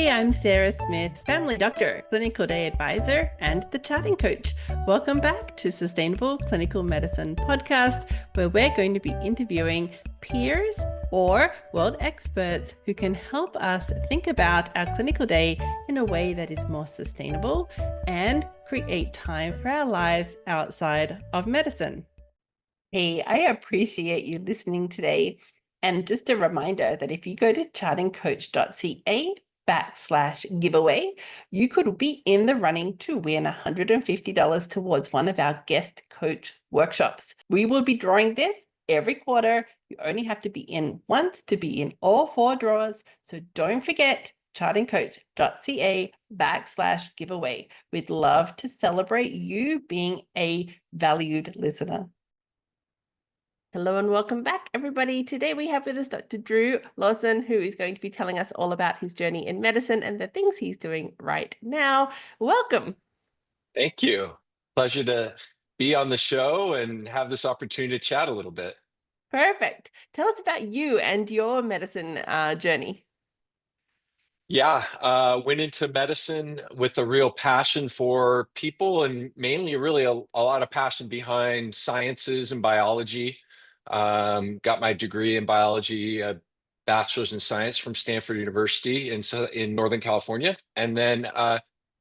Hey, I'm Sarah Smith, family doctor, clinical day advisor, and the chatting coach. Welcome back to Sustainable Clinical Medicine podcast, where we're going to be interviewing peers or world experts who can help us think about our clinical day in a way that is more sustainable and create time for our lives outside of medicine. Hey, I appreciate you listening today. And just a reminder that if you go to chartingcoach.ca/giveaway, you could be in the running to win $150 towards one of our guest coach workshops. We will be drawing this every quarter. You only have to be in once to be in all 4 drawers. So don't forget chartingcoach.ca/giveaway. We'd love to celebrate you being a valued listener. Hello and welcome back, everybody. Today we have with us Dr. Drew Lawson, who is going to be telling us all about his journey in medicine and the things he's doing right now. Welcome. Thank you. Pleasure to be on the show and have this opportunity to chat a little bit. Perfect. Tell us about you and your medicine journey. Yeah, went into medicine with a real passion for people and mainly really a lot of passion behind sciences and biology. Got my degree in biology, a bachelor's in science from Stanford University in Northern California, and then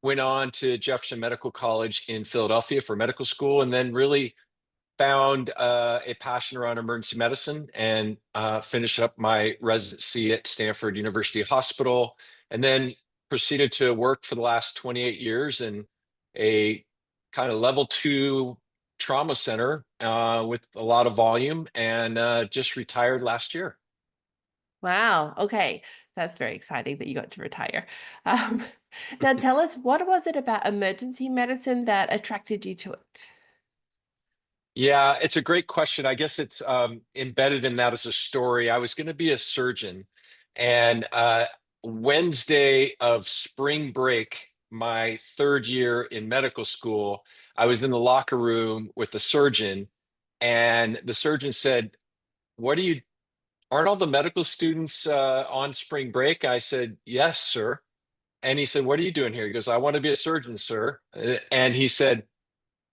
went on to Jefferson Medical College in Philadelphia for medical school, and then really found a passion around emergency medicine and finished up my residency at Stanford University Hospital, and then proceeded to work for the last 28 years in a kind of level 2 trauma center with a lot of volume, and just retired last year. Wow. Okay. That's very exciting that you got to retire. Um, now tell us, what was it about emergency medicine that attracted you to it? Yeah, it's a great question. I guess it's embedded in that as a story. I was going to be a surgeon, and Wednesday of spring break, my third year in medical school, I was in the locker room with the surgeon, and the surgeon said, "What do you? Aren't all the medical students on spring break?" I said, "Yes, sir." And he said, "What are you doing here?" He goes, "I want to be a surgeon, sir." And he said,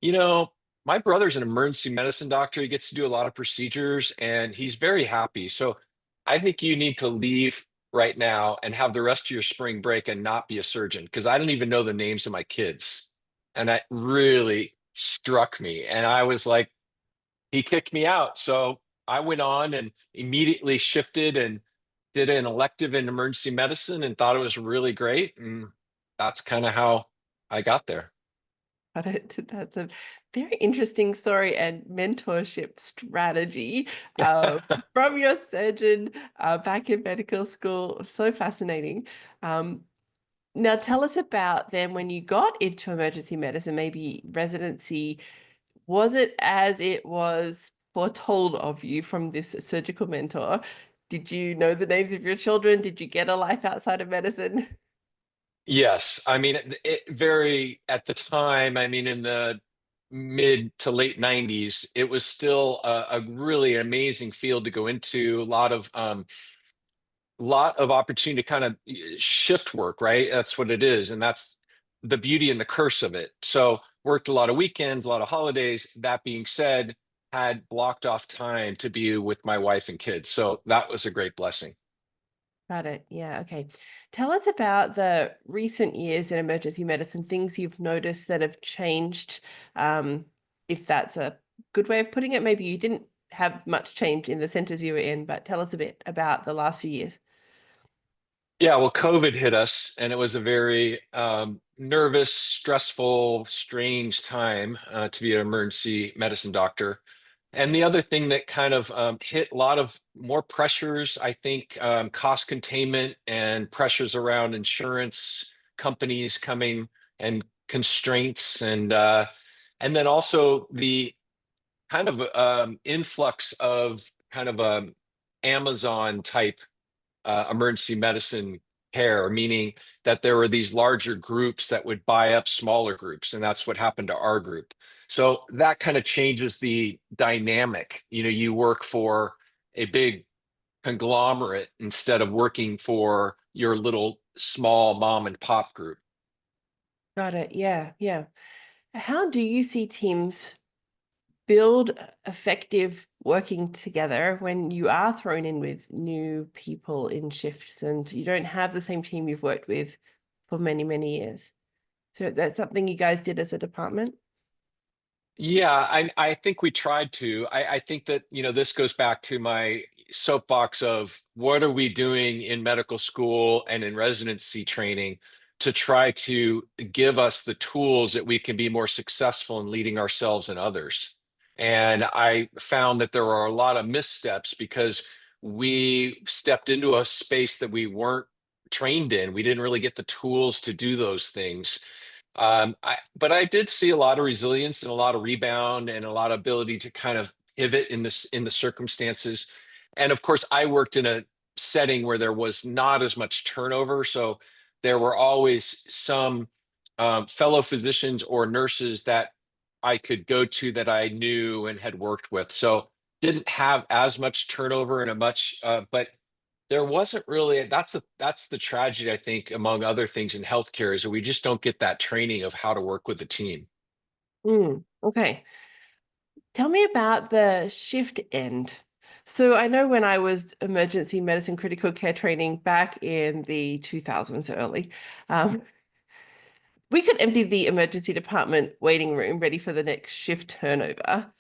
you know, my brother's an emergency medicine doctor. He gets to do a lot of procedures and he's very happy. So I think you need to leave right now and have the rest of your spring break and not be a surgeon because I don't even know the names of my kids. And that really struck me. And I was like, he kicked me out. So I went on and immediately shifted and did an elective in emergency medicine and thought it was really great. And that's kind of how I got there. Got it. That's a very interesting story and mentorship strategy from your surgeon back in medical school. So fascinating. Um, Now tell us about then when you got into emergency medicine, maybe residency. Was it as it was foretold of you from this surgical mentor? Did you know the names of your children? Did you get a life outside of medicine? Yes, I mean it very at the time. I mean, in the mid to late '90s, it was still a really amazing field to go into. A lot of opportunity to kind of shift work, right? That's what it is, and that's the beauty and the curse of it. So worked a lot of weekends, a lot of holidays. That being said, had blocked off time to be with my wife and kids. So that was a great blessing. Got it. Yeah. Okay. Tell us about the recent years in emergency medicine, things you've noticed that have changed. Um, if that's a good way of putting it, maybe you didn't have much change in the centers you were in, but tell us a bit about the last few years. Yeah, well, COVID hit us, and it was a very nervous, stressful, strange time to be an emergency medicine doctor. And the other thing that kind of hit a lot of more pressures, I think, cost containment and pressures around insurance companies coming and constraints, and then also the kind of influx of kind of Amazon type emergency medicine care, meaning that there were these larger groups that would buy up smaller groups. And that's what happened to our group. So that kind of changes the dynamic. You work for a big conglomerate instead of working for your little small mom and pop group. Got it. Yeah, yeah. How do you see teams build effective working together when you are thrown in with new people in shifts and you don't have the same team you've worked with for many, many years? So that's something you guys did as a department? Yeah, I think we tried to. I think that, this goes back to my soapbox of what are we doing in medical school and in residency training to try to give us the tools that we can be more successful in leading ourselves and others. And I found that there are a lot of missteps because we stepped into a space that we weren't trained in. We didn't really get the tools to do those things. But I did see a lot of resilience and a lot of rebound and a lot of ability to kind of pivot in the circumstances. And of course, I worked in a setting where there was not as much turnover, so there were always some fellow physicians or nurses that I could go to that I knew and had worked with. So didn't have as much turnover and a much, but there wasn't really that's the tragedy, I think, among other things in healthcare, is that we just don't get that training of how to work with a team. Okay. Tell me about the shift end. So I know when I was emergency medicine critical care training back in the 2000s early, um, we could empty the emergency department waiting room ready for the next shift turnover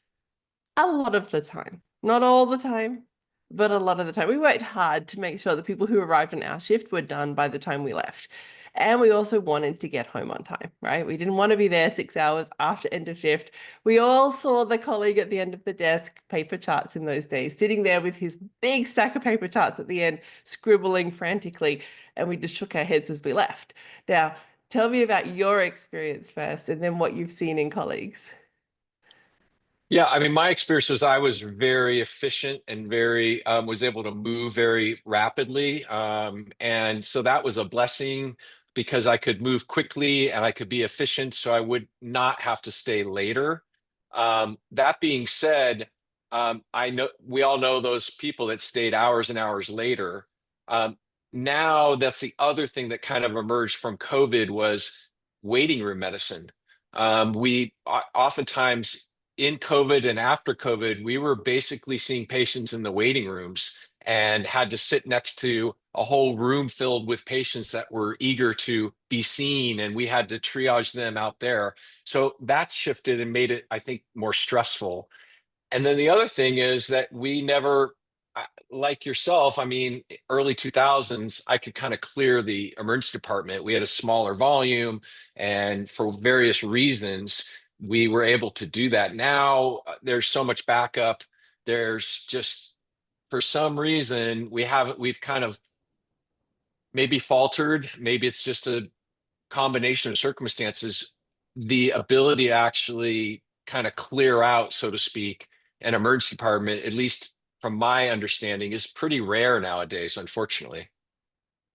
a lot of the time. Not all the time, but a lot of the time. We worked hard to make sure the people who arrived on our shift were done by the time we left. And we also wanted to get home on time, right? We didn't want to be there 6 hours after end of shift. We all saw the colleague at the end of the desk, paper charts in those days, sitting there with his big stack of paper charts at the end, scribbling frantically. And we just shook our heads as we left. Now, tell me about your experience first and then what you've seen in colleagues. Yeah, I mean, my experience was I was very efficient and very was able to move very rapidly, and so that was a blessing because I could move quickly and I could be efficient, so I would not have to stay later. That being said, I know we all know those people that stayed hours and hours later. Um, Now that's the other thing that kind of emerged from COVID was waiting room medicine. We oftentimes in COVID and after COVID, we were basically seeing patients in the waiting rooms and had to sit next to a whole room filled with patients that were eager to be seen, and we had to triage them out there. So that shifted and made it, I think, more stressful. And then the other thing is that we never, like yourself, I mean, early 2000s, I could kind of clear the emergency department. We had a smaller volume, and for various reasons, we were able to do that. Now there's so much backup. There's just, for some reason, we've kind of maybe faltered. Maybe it's just a combination of circumstances, the ability to actually kind of clear out, so to speak, an emergency department, at least from my understanding, is pretty rare nowadays, unfortunately.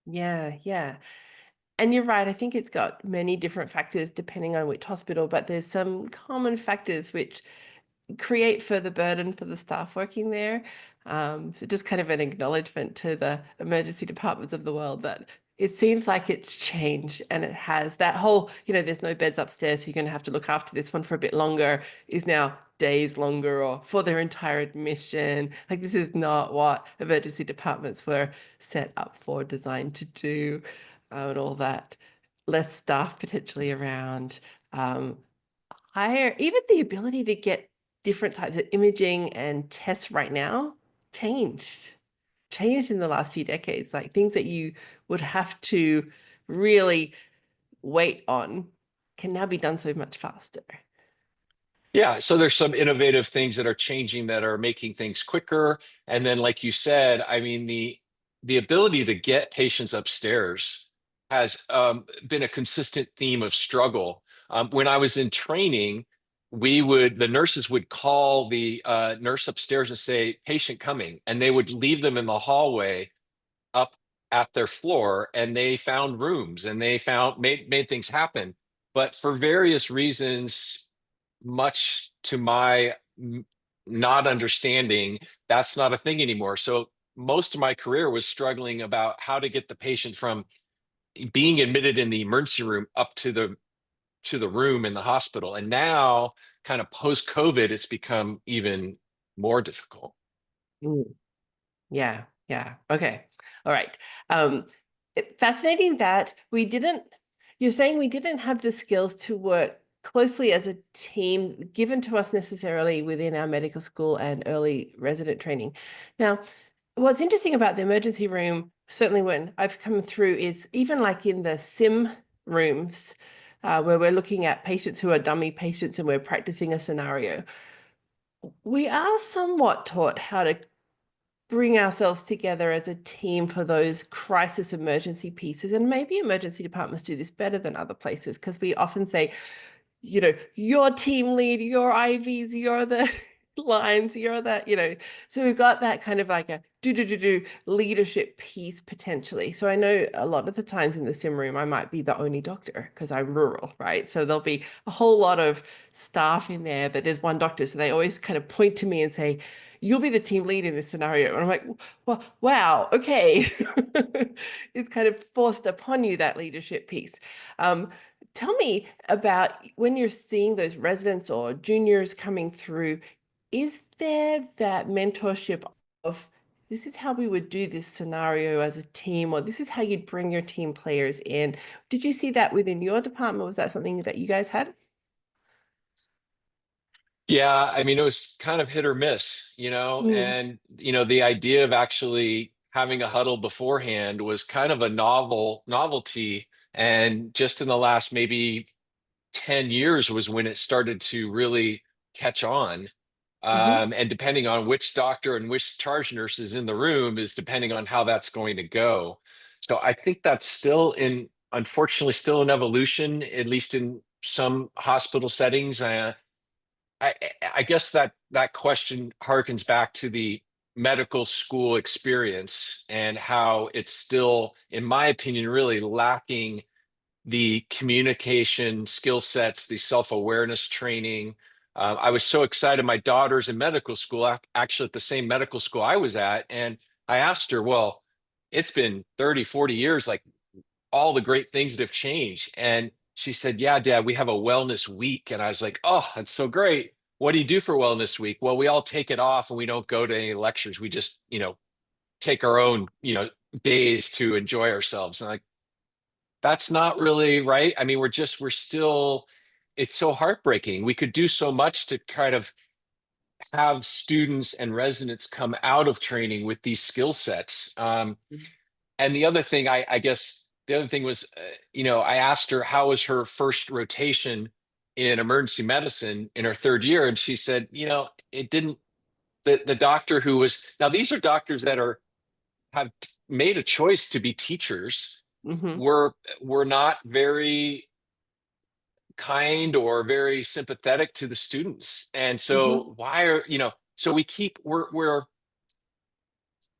Yeah, yeah. And you're right. I think it's got many different factors depending on which hospital, but there's some common factors which create further burden for the staff working there. So just kind of an acknowledgement to the emergency departments of the world that it seems like it's changed and it has. That whole, there's no beds upstairs, so you're going to have to look after this one for a bit longer is now days longer or for their entire admission. Like this is not what emergency departments were set up for, designed to do, and all that. Less staff potentially around. Um, higher, even the ability to get different types of imaging and tests right now changed in the last few decades. Like things that you would have to really wait on can now be done so much faster. Yeah, so there's some innovative things that are changing that are making things quicker. And then, like you said, I mean, the ability to get patients upstairs has been a consistent theme of struggle. When I was in training, the nurses would call the nurse upstairs and say, patient coming, and they would leave them in the hallway up at their floor, and they found rooms and they made things happen. But for various reasons, much to my not understanding, that's not a thing anymore. So most of my career was struggling about how to get the patient from being admitted in the emergency room up to the room in the hospital. And now, kind of post COVID, it's become even more difficult. Mm. Yeah, yeah. Okay. All right. Fascinating that you're saying we didn't have the skills to work closely as a team given to us necessarily within our medical school and early resident training. Now, what's interesting about the emergency room, certainly when I've come through, is even like in the sim rooms, where we're looking at patients who are dummy patients and we're practicing a scenario, we are somewhat taught how to bring ourselves together as a team for those crisis emergency pieces. And maybe emergency departments do this better than other places because we often say, your team lead, your IVs, you're the lines, you're that, so we've got that kind of like a do leadership piece potentially. So I know a lot of the times in the sim room, I might be the only doctor because I'm rural, right? So there'll be a whole lot of staff in there, but there's one doctor. So they always kind of point to me and say, you'll be the team lead in this scenario. And I'm like, well, wow, okay. It's kind of forced upon you, that leadership piece. Tell me about when you're seeing those residents or juniors coming through, is there that mentorship of this is how we would do this scenario as a team, or this is how you'd bring your team players in? Did you see that within your department? Was that something that you guys had? Yeah, I mean, it was kind of hit or miss, Mm, and the idea of actually having a huddle beforehand was kind of a novelty. And just in the last maybe 10 years was when it started to really catch on. hmm And depending on which doctor and which charge nurse is in the room is depending on how that's going to go. So I think that's unfortunately, still in evolution, at least in some hospital settings. I, I guess that question harkens back to the medical school experience and how it's still, in my opinion, really lacking the communication skill sets, the self-awareness training. I was so excited. My daughter's in medical school, actually at the same medical school I was at. And I asked her, well, it's been 30, 40 years, like all the great things that have changed. And she said, yeah, Dad, we have a wellness week. And I was like, oh, that's so great. What do you do for wellness week? Well, we all take it off and we don't go to any lectures. We just, take our own, days to enjoy ourselves. And like, that's not really right. I mean, we're still, it's so heartbreaking. We could do so much to kind of have students and residents come out of training with these skill sets. And the other thing, I guess, the other thing was, I asked her how was her first rotation in emergency medicine in her third year, and she said, it didn't. The doctor who was now these are doctors that have made a choice to be teachers hmm were not very kind or very sympathetic to the students. And hmm so why are, so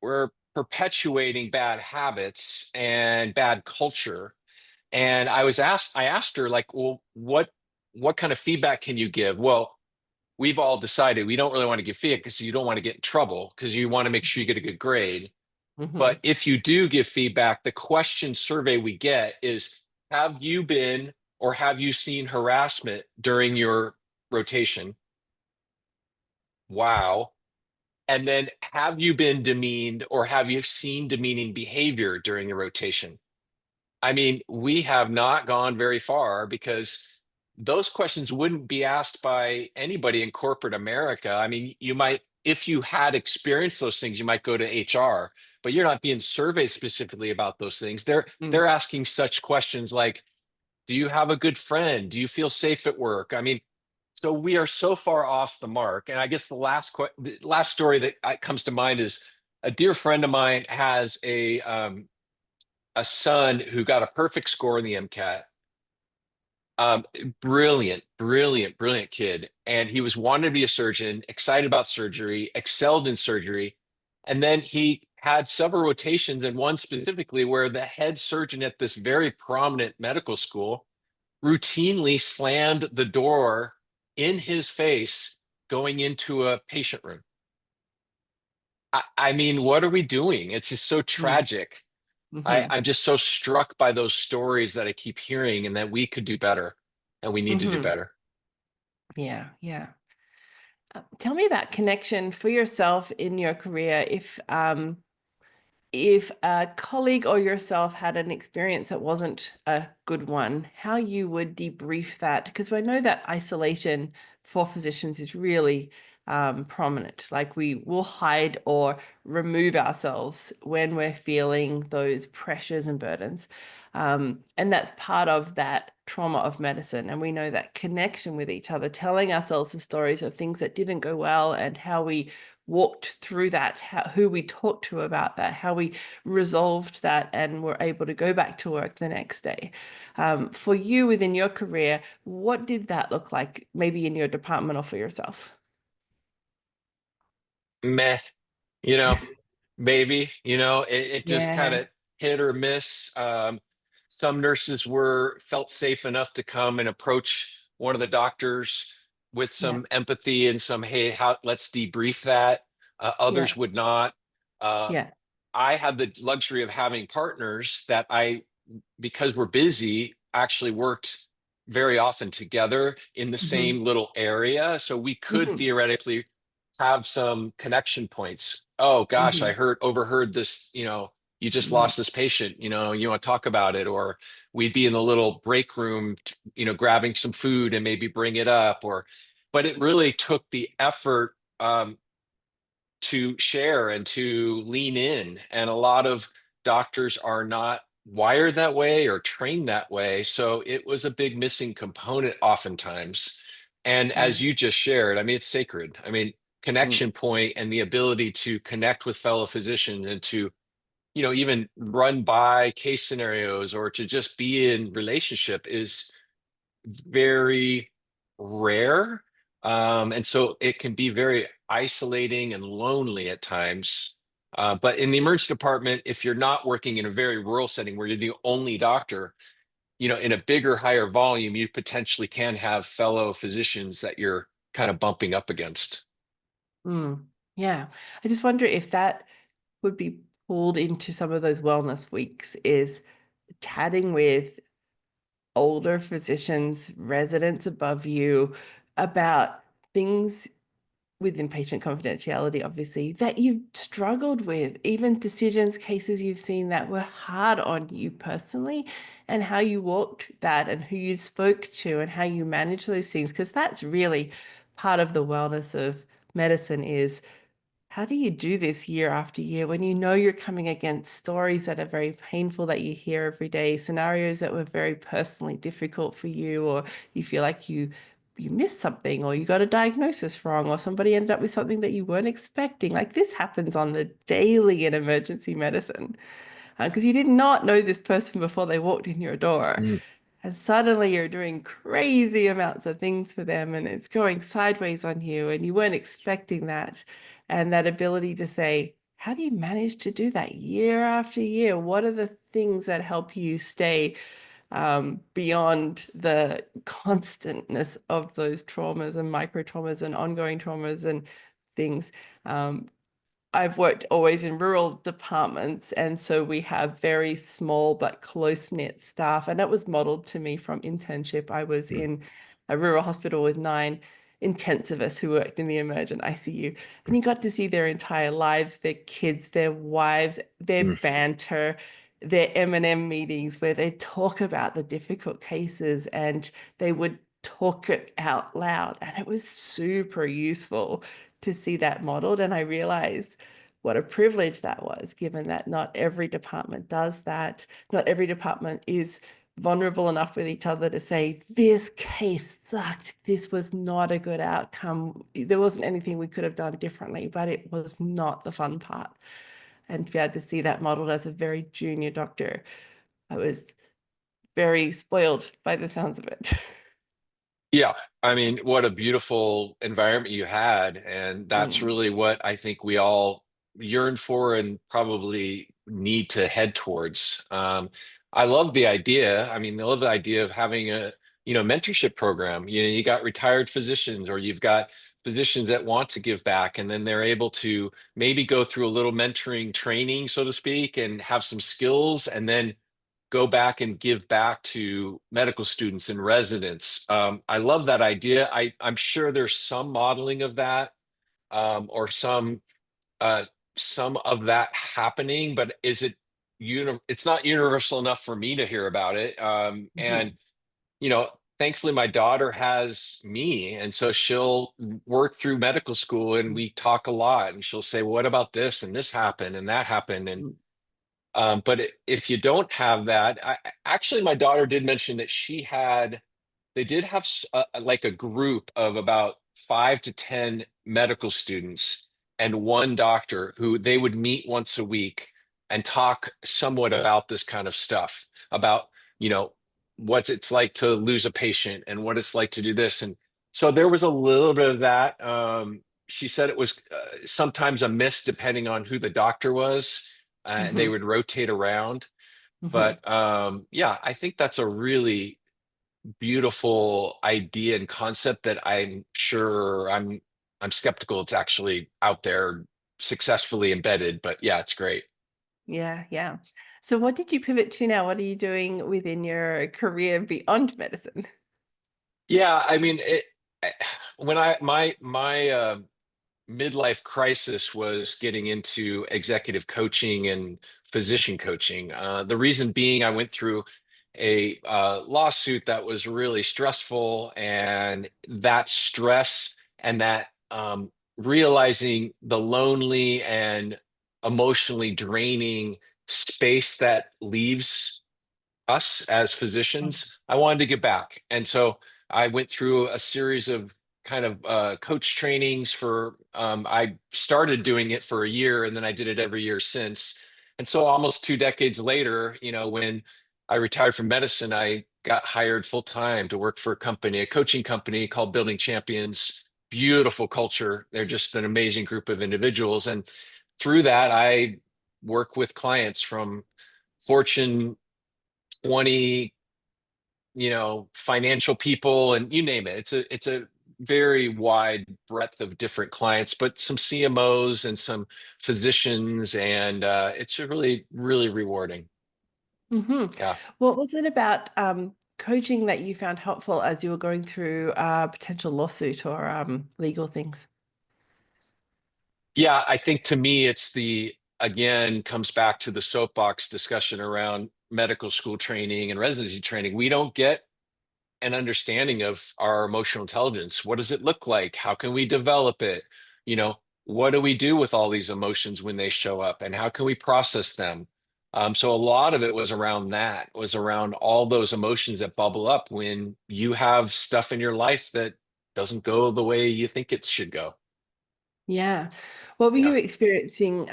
we're perpetuating bad habits and bad culture. And I asked her like, well, what kind of feedback can you give? Well, we've all decided we don't really want to give feedback because you don't want to get in trouble because you want to make sure you get a good grade. hmm But if you do give feedback, the question survey we get is, have you been or have you seen harassment during your rotation? Wow. And then have you been demeaned or have you seen demeaning behavior during your rotation? I mean, we have not gone very far because those questions wouldn't be asked by anybody in corporate America. I mean, you might, if you had experienced those things, you might go to HR, but you're not being surveyed specifically about those things. They're asking such questions like, do you have a good friend? Do you feel safe at work? I mean, so we are so far off the mark. And I guess the last story that comes to mind is a dear friend of mine has a son who got a perfect score in the MCAT. Brilliant, brilliant, brilliant kid. And he was wanting to be a surgeon, excited about surgery, excelled in surgery. And then he had several rotations, and one specifically where the head surgeon at this very prominent medical school routinely slammed the door in his face going into a patient room. I mean, what are we doing? It's just so tragic. I'm just so struck by those stories that I keep hearing and that we could do better and we need to do Hmm. better. Yeah, yeah. Tell me about connection for yourself in your career. If a colleague or yourself had an experience that wasn't a good one, how you would debrief that? Because I know that isolation for physicians is really prominent. Like we will hide or remove ourselves when we're feeling those pressures and burdens. And that's part of that trauma of medicine. And we know that connection with each other, telling ourselves the stories of things that didn't go well and how we walked through that, who we talked to about that, how we resolved that, and were able to go back to work the next day. For you within your career, what did that look like, maybe in your department or for yourself? Meh, you know, maybe, it just kind Yeah, of hit or miss. Some nurses felt safe enough to come and approach one of the doctors with yeah, some empathy and some, hey, let's debrief that. yeah, Others would not. Uh, yeah. I had the luxury of having partners that because we're busy, actually worked very often together in the Hmm. same little area. So we could Hmm. theoretically have some connection points. Oh gosh, Hmm. overheard this, you just Hmm. lost this patient, you want to talk about it, or we'd be in the little break room, grabbing some food and maybe bring it up, but it really took the effort to share and to lean in. And a lot of doctors are not wired that way or trained that way. So it was a big missing component oftentimes. And as Mm. you just shared, I mean, it's sacred. I mean, Mm. connection point and the ability to connect with fellow physicians and to, even run by case scenarios or to just be in relationship is very rare. And so it can be very isolating and lonely at times. But in the emergency department, if you're not working in a very rural setting where you're the only doctor, in a bigger, higher volume, you potentially can have fellow physicians that you're kind of bumping up against. Mm. Yeah. I just wonder if that would be pulled into some of those wellness weeks, is chatting with older physicians, residents above you, about things within patient confidentiality, obviously, that you've struggled with, even decisions, cases you've seen that were hard on you personally, and how you walked that and who you spoke to and how you manage those things. Because that's really part of the wellness of medicine is, how do you do this year after year when you know you're coming against stories that are very painful that you hear every day, scenarios that were very personally difficult for you, or you feel like you missed something, or you got a diagnosis wrong, or somebody ended up with something that you weren't expecting. Like this happens on the daily in emergency medicine, because you did not know this person before they walked in your door. Mm. And suddenly you're doing crazy amounts of things for them and it's going sideways on you and you weren't expecting that. And that ability to say, how do you manage to do that year after year? What are the things that help you stay beyond the constantness of those traumas and micro traumas and ongoing traumas and things? Um, I've worked always in rural departments, and so we have very small but close-knit staff. And that was modeled to me from internship. I was Mm. in a rural hospital with 9 intensivists who worked in the emergent ICU. And you got to see their entire lives, their kids, their wives, their Mm. banter, their M&M meetings where they talk about the difficult cases and they would talk it out loud. And it was super useful to see that modeled. And I realized what a privilege that was, given that not every department does that. Not every department is vulnerable enough with each other to say, this case sucked. This was not a good outcome. There wasn't anything we could have done differently, but it was not the fun part. And to be able to see that modeled as a very junior doctor, I was very spoiled by the sounds of it. Yeah, I mean, what a beautiful environment you had. And that's Mm. really what I think we all yearn for and probably need to head towards. I love the idea. I mean, I love the idea of having a, mentorship program. You got retired physicians or you've got physicians that want to give back, and then they're able to maybe go through a little mentoring training, so to speak, and have some skills, and then go back and give back to medical students and residents. I love that idea. I'm sure there's some modeling of that, or uh, some of that happening, but it's not universal enough for me to hear about it. And Mhm. you know, thankfully my daughter has me, and so she'll work through medical school, and we talk a lot, and she'll say, well, what about this, and this happened and that happened. And but if you don't have that, actually my daughter did mention that they did have like a group of about 5 to 10 medical students and one doctor who they would meet once a week and talk somewhat about this kind of stuff, about, you know, what it's like to lose a patient and what it's like to do this. And so there was a little bit of that. She said it was sometimes a miss depending on who the doctor was, and they Mhm. would rotate around. Mhm. But yeah, I think that's a really beautiful idea and concept that I'm skeptical it's actually out there successfully embedded, but yeah, it's great. Yeah, yeah. So what did you pivot to now? What are you doing within your career beyond medicine? Yeah, I mean when I my midlife crisis was getting into executive coaching and physician coaching. The reason being, I went through a lawsuit that was really stressful, and that stress and that realizing the lonely and emotionally draining space that leaves us as physicians, I wanted to get back. And so I went through a series of kind of coach trainings I started doing it for a year, and then I did it every year since. And so almost 2 decades later, when I retired from medicine, I got hired full time to work for a coaching company called Building Champions. Beautiful culture. They're just an amazing group of individuals. And through that, I work with clients from Fortune 20, financial people, and you name it. It's a very wide breadth of different clients, but some CMOs and some physicians, and it's really, really rewarding. Hmm. Yeah. What was it about coaching that you found helpful as you were going through a potential lawsuit or legal things? Yeah, I think to me, again, comes back to the soapbox discussion around medical school training and residency training. We don't get an understanding of our emotional intelligence. What does it look like? How can we develop it? You know, what do we do with all these emotions when they show up, and how can we process them? So a lot of it was around all those emotions that bubble up when you have stuff in your life that doesn't go the way you think it should go. Yeah. What were you Yeah. experiencing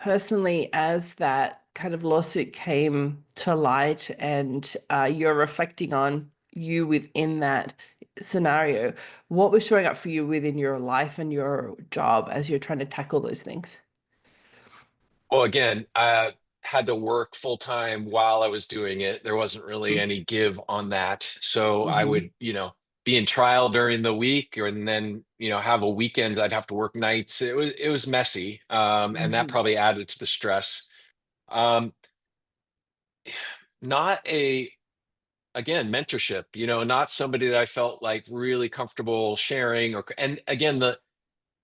personally as that kind of lawsuit came to light and you're reflecting on you within that scenario? What was showing up for you within your life and your job as you're trying to tackle those things? Well, again, I had to work full time while I was doing it. There wasn't really any give on that. So I Mm-hmm. would, be in trial during the week, and then, have a weekend. I'd have to work nights. It was messy. And that Hmm. probably added to the stress. Um, not again, mentorship, not somebody that I felt like really comfortable sharing, and again, the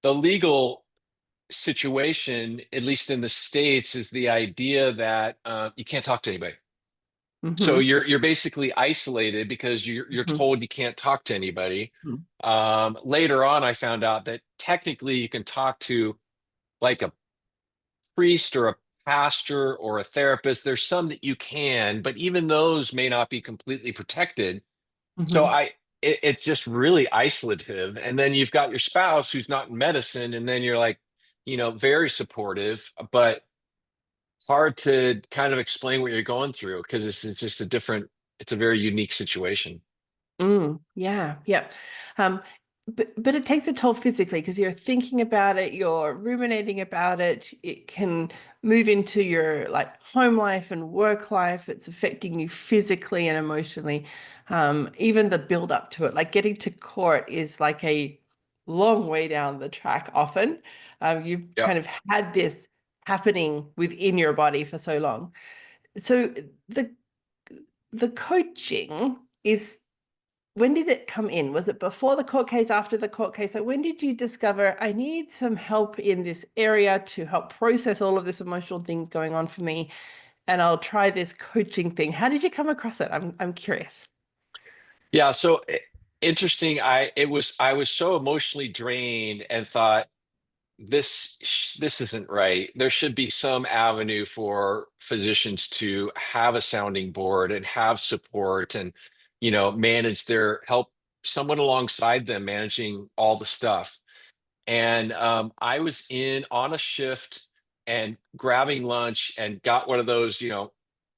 legal situation, at least in the States, is the idea that you can't talk to anybody. So Hmm. you're basically isolated because you're Hmm. told you can't talk to anybody. Later on, I found out that technically you can talk to like a priest or a pastor or a therapist. There's some that you can, but even those may not be completely protected. So Hmm. it's just really isolative. And then you've got your spouse who's not in medicine, and then you're like, very supportive, but hard to kind of explain what you're going through because it's just it's a very unique situation. Yeah, yeah. Um, but it takes a toll physically because you're thinking about it, you're ruminating about it. It can move into your like home life and work life. It's affecting you physically and emotionally. Even the build up to it, like getting to court is like a long way down the track often. You've Yeah. kind of had this happening within your body for so long. So the the coaching is, when did it come in? Was it before the court case, after the court case? So when did you discover I need some help in this area to help process all of this emotional things going on for me, and I'll try this coaching thing? How did you come across it? I'm curious. Yeah. So interesting. I was so emotionally drained and thought this isn't right. There should be some avenue for physicians to have a sounding board and have support and, manage their help someone alongside them managing all the stuff. And I was in on a shift and grabbing lunch and got one of those,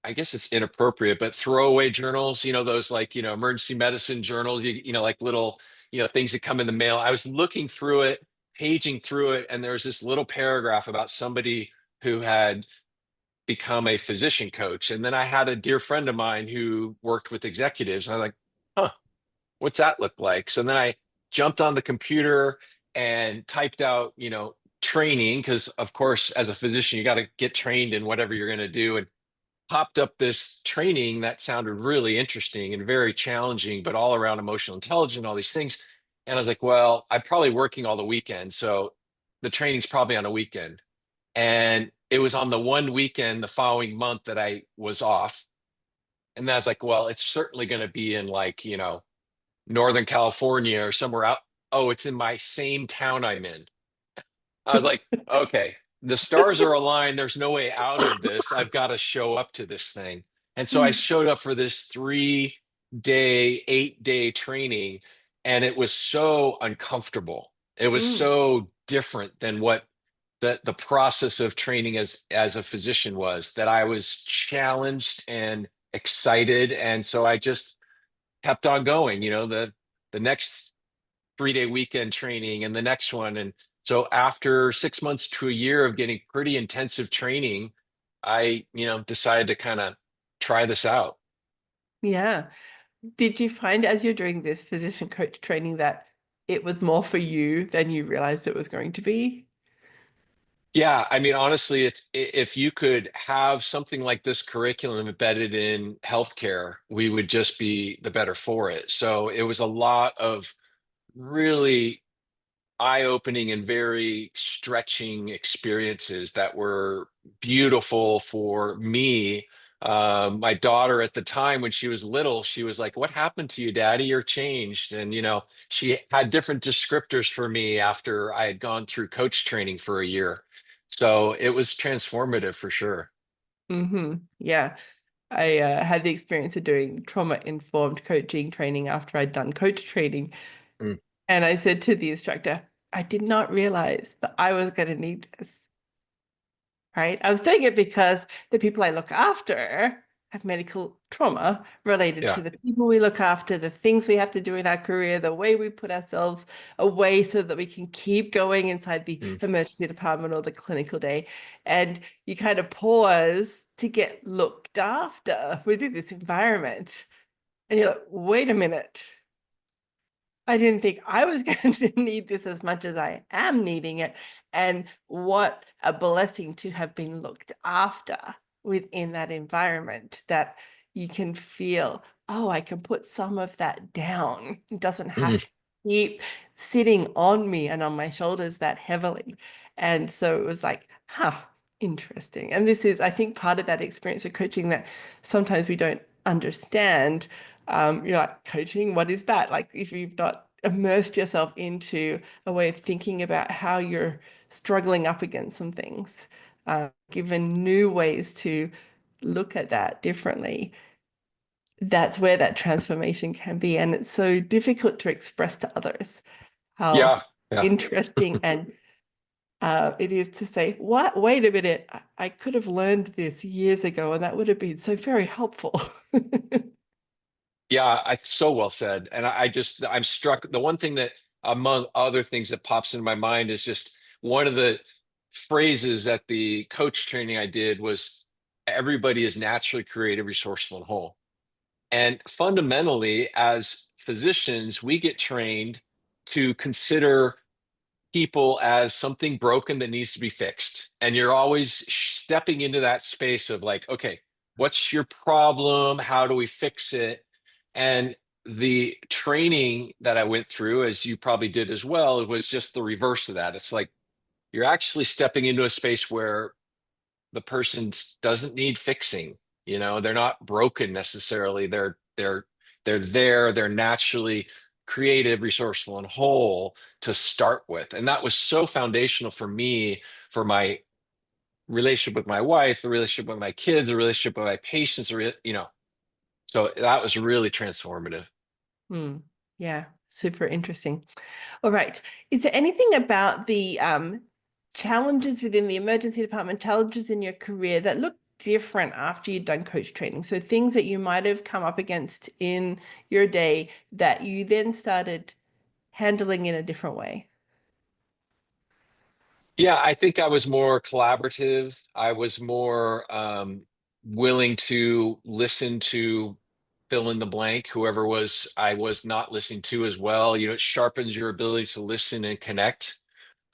I guess it's inappropriate, but throwaway journals, those like, emergency medicine journals, like little, things that come in the mail. I was looking through it, paging through it, and there was this little paragraph about somebody who had become a physician coach. And then I had a dear friend of mine who worked with executives. And I was like, huh, what's that look like? So then I jumped on the computer and typed out, training, because of course, as a physician, you got to get trained in whatever you're going to do. And popped up this training that sounded really interesting and very challenging, but all around emotional intelligence, all these things. And I was like, well, I'm probably working all the weekend. So the training's probably on a weekend. And it was on the one weekend the following month that I was off. And I was like, well, it's certainly going to be in like, Northern California or somewhere out. Oh, it's in my same town I'm in. I was like, okay, the stars are aligned. There's no way out of this. I've got to show up to this thing. And so I showed up for this 3-day, 8-day training, and it was so uncomfortable. It was Mm. so different than what the process of training as a physician was, that I was challenged and excited. And so I just kept on going, the next 3-day weekend training and the next one. And so after 6 months to a year of getting pretty intensive training, I, decided to kind of try this out. Yeah. Did you find as you're doing this physician coach training that it was more for you than you realized it was going to be? Yeah, I mean, honestly, if you could have something like this curriculum embedded in healthcare, we would just be the better for it. So it was a lot of really eye-opening and very stretching experiences that were beautiful for me. My daughter at the time, when she was little, she was like, "What happened to you, Daddy? You're changed." And she had different descriptors for me after I had gone through coach training for a year. So it was transformative for sure. Yeah. I had the experience of doing trauma-informed coaching training after I'd done coach training. Mm, And I said to the instructor, I did not realize that I was going to need this, right? I was doing it because the people I look after have medical trauma related yeah. to the people we look after, the things we have to do in our career, the way we put ourselves away so that we can keep going inside the Mm, emergency department or the clinical day. And you kind of pause to get looked after within this environment. And you're like, wait a minute. I didn't think I was going to need this as much as I am needing it. And what a blessing to have been looked after within that environment, that you can feel, oh, I can put some of that down. It doesn't have mm. to keep sitting on me and on my shoulders that heavily. And so it was like, huh, interesting. And this is, I think, part of that experience of coaching that sometimes we don't understand. You're like, coaching, what is that? Like, if you've not immersed yourself into a way of thinking about how you're struggling up against some things, given new ways to look at that differently, that's where that transformation can be. And it's so difficult to express to others how Yeah, yeah. interesting and it is to say, what? Wait a minute, I could have learned this years ago, and that would have been so very helpful. Yeah, so well said. And I'm struck. The one thing that, among other things that pops into my mind, is just one of the phrases at the coach training I did was, everybody is naturally creative, resourceful, and whole. And fundamentally, as physicians, we get trained to consider people as something broken that needs to be fixed. And you're always stepping into that space of like, okay, what's your problem? How do we fix it? And the training that I went through, as you probably did as well, was just the reverse of that. It's like you're actually stepping into a space where the person doesn't need fixing. They're not broken necessarily. They're there. They're naturally creative, resourceful, and whole to start with. And that was so foundational for me, for my relationship with my wife, the relationship with my kids, the relationship with my patients. So that was really transformative. Hmm. Yeah, super interesting. All right. Is there anything about the challenges within the emergency department, challenges in your career that look different after you'd done coach training? So things that you might have come up against in your day that you then started handling in a different way? Yeah, I think I was more collaborative. I was more willing to listen to fill in the blank, whoever was I was not listening to as well. It sharpens your ability to listen and connect.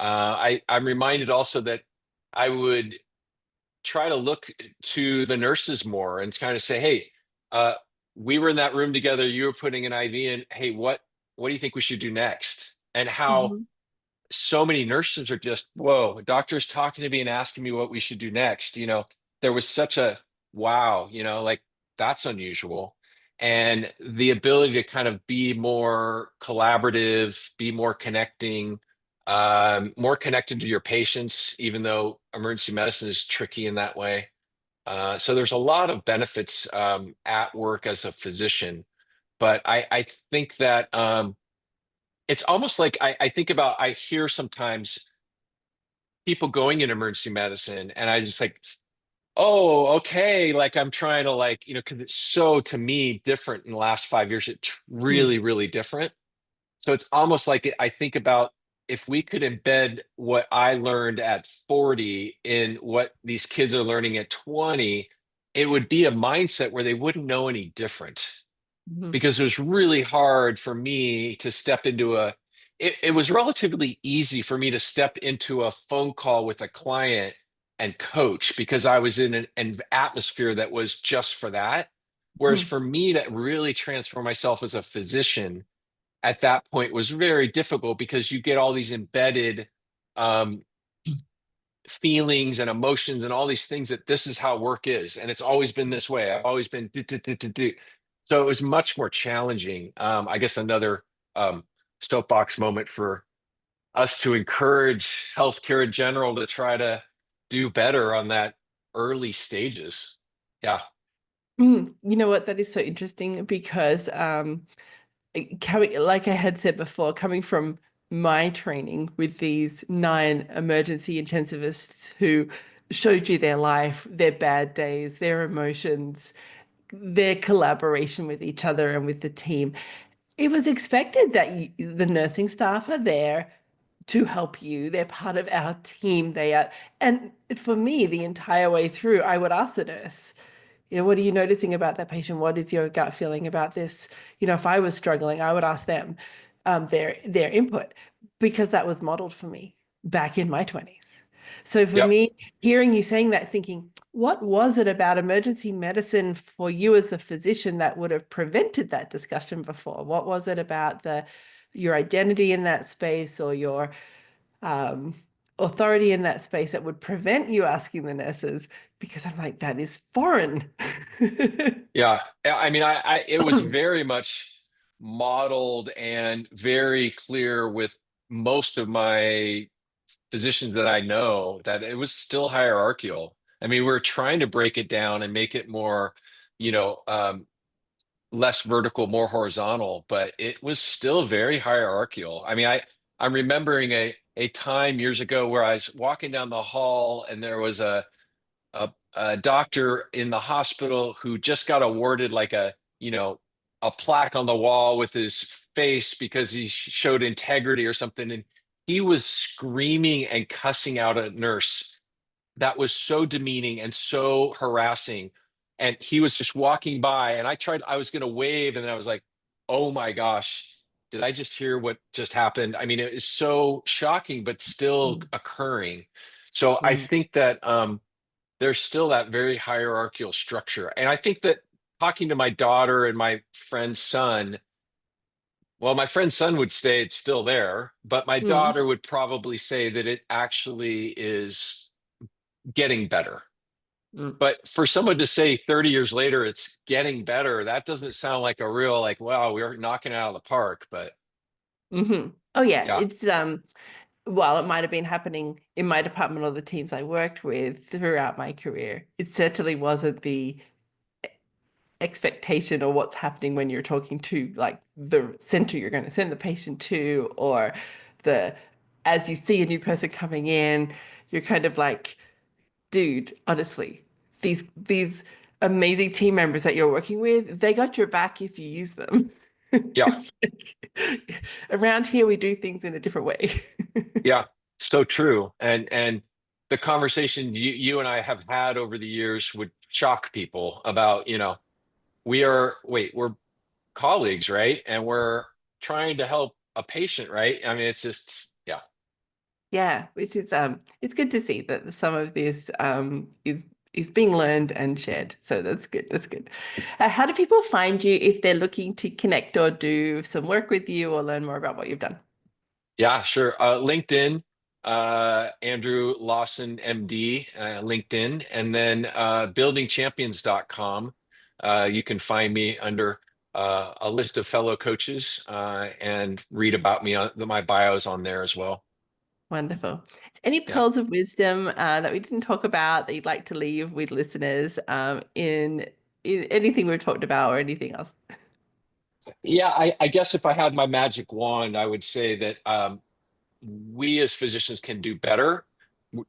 I'm reminded also that I would try to look to the nurses more and kind of say, hey, uh, we were in that room together. You were putting an IV in. Hey, what do you think we should do next? And how Mhm. so many nurses are just, whoa, a doctor's talking to me and asking me what we should do next. There was such a wow, like that's unusual. And the ability to kind of be more collaborative, be more connecting, more connected to your patients, even though emergency medicine is tricky in that way. So there's a lot of benefits at work as a physician. But I think that it's almost like I think about, I hear sometimes people going in emergency medicine and I just like, oh, okay. Like I'm trying to like, because it's so to me different in the last 5 years. It's Hmm. really, really different. So it's almost like I think about if we could embed what I learned at 40 in what these kids are learning at 20, it would be a mindset where they wouldn't know any different Mhm. because it was really hard for me to step into it was relatively easy for me to step into a phone call with a client and coach because I was in an atmosphere that was just for that. Whereas Mhm. for me to really transform myself as a physician at that point was very difficult because you get all these embedded um, feelings and emotions and all these things that this is how work is. And it's always been this way. I've always been do, do, do, do, do. So it was much more challenging. I guess another um, soapbox moment for us to encourage healthcare in general to try to do better on that early stages. Yeah. You know what? That is so interesting because coming, like I had said before, coming from my training with these 9 emergency intensivists who showed you their life, their bad days, their emotions, their collaboration with each other and with the team. It was expected that the nursing staff are there to help you. They're part of our team. They are, and for me, the entire way through, I would ask the nurse, what are you noticing about that patient? What is your gut feeling about this? If I was struggling, I would ask them their input because that was modeled for me back in my 20s. So for Yep. me, hearing you saying that, thinking, what was it about emergency medicine for you as a physician that would have prevented that discussion before? What was it about your identity in that space or your um, authority in that space that would prevent you asking the nurses? Because I'm like, that is foreign. Yeah. I mean, it was very much modeled and very clear with most of my physicians that I know that it was still hierarchical. I mean, we're trying to break it down and make it more, you know, um, less vertical, more horizontal, but it was still very hierarchical. I mean, I'm remembering a time years ago where I was walking down the hall and there was a doctor in the hospital who just got awarded like a plaque on the wall with his face because he showed integrity or something, and he was screaming and cussing out a nurse that was so demeaning and so harassing. And he was just walking by, and I was going to wave, and then I was like, oh my gosh, did I just hear what just happened? I mean, it is so shocking, but still Mm, occurring. So I mm, think that there's still that very hierarchical structure. And I think that talking to my daughter and my friend's son, well, my friend's son would say it's still there, but my mm, daughter would probably say that it actually is getting better. mm. But for someone to say 30 years later it's getting better, that doesn't sound like a real like, wow, we're knocking it out of the park. But Hmm. Oh yeah, yeah, it's while it might have been happening in my department or the teams I worked with throughout my career, it certainly wasn't the expectation or what's happening when you're talking to like the center you're going to send the patient to, or the as you see a new person coming in, you're kind of like, dude, honestly, these amazing team members that you're working with, they got your back if you use them. yeah, It's like, around here we do things in a different way. yeah, so true. And the conversation you and I have had over the years would shock people about, we're colleagues, right? And we're trying to help a patient, right? I mean, it's just, yeah. Yeah, which is it's good to see that some of this is being learned and shared. So that's good. That's good. How do people find you if they're looking to connect or do some work with you or learn more about what you've done? Yeah, sure. LinkedIn, Andrew Lawson, MD, LinkedIn, and then buildingchampions.com. You can find me under a list of fellow coaches and read about me. My bio's on there as well. Wonderful. Any Yeah. pearls of wisdom that we didn't talk about that you'd like to leave with listeners in anything we've talked about or anything else? Yeah, I guess if I had my magic wand, I would say that we as physicians can do better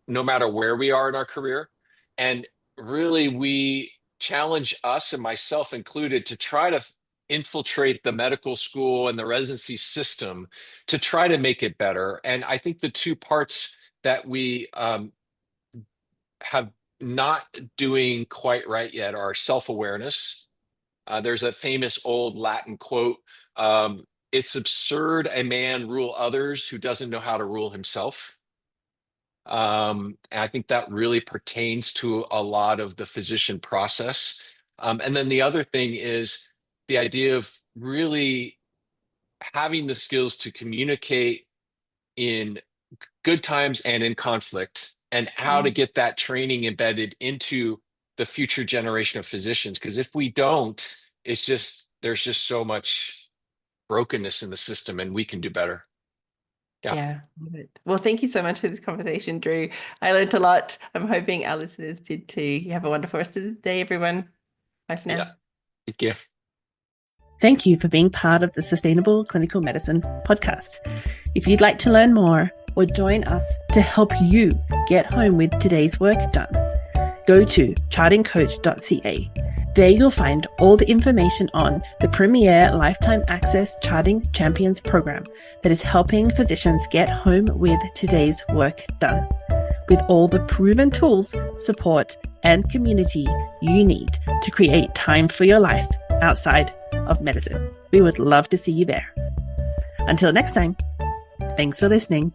no matter where we are in our career. And really, we challenge us and myself included to try to infiltrate the medical school and the residency system to try to make it better. And I think the two parts that we have not doing quite right yet are self-awareness. There's a famous old Latin quote, it's absurd a man rule others who doesn't know how to rule himself. And I think that really pertains to a lot of the physician process. And then the other thing is the idea of really having the skills to communicate in good times and in conflict, and how to Mm, get that training embedded into the future generation of physicians. Because if we don't, it's just, there's just so much brokenness in the system, and we can do better. Yeah. yeah, love it. Well, thank you so much for this conversation, Drew. I learned a lot. I'm hoping our listeners did too. You have a wonderful rest of the day, everyone. Bye for Yeah. now. Thank you. Thank you for being part of the Sustainable Clinical Medicine podcast. If you'd like to learn more or join us to help you get home with today's work done, go to chartingcoach.ca. There you'll find all the information on the premier Lifetime Access Charting Champions program that is helping physicians get home with today's work done, with all the proven tools, support, and community you need to create time for your life outside of medicine. We would love to see you there. Until next time, thanks for listening.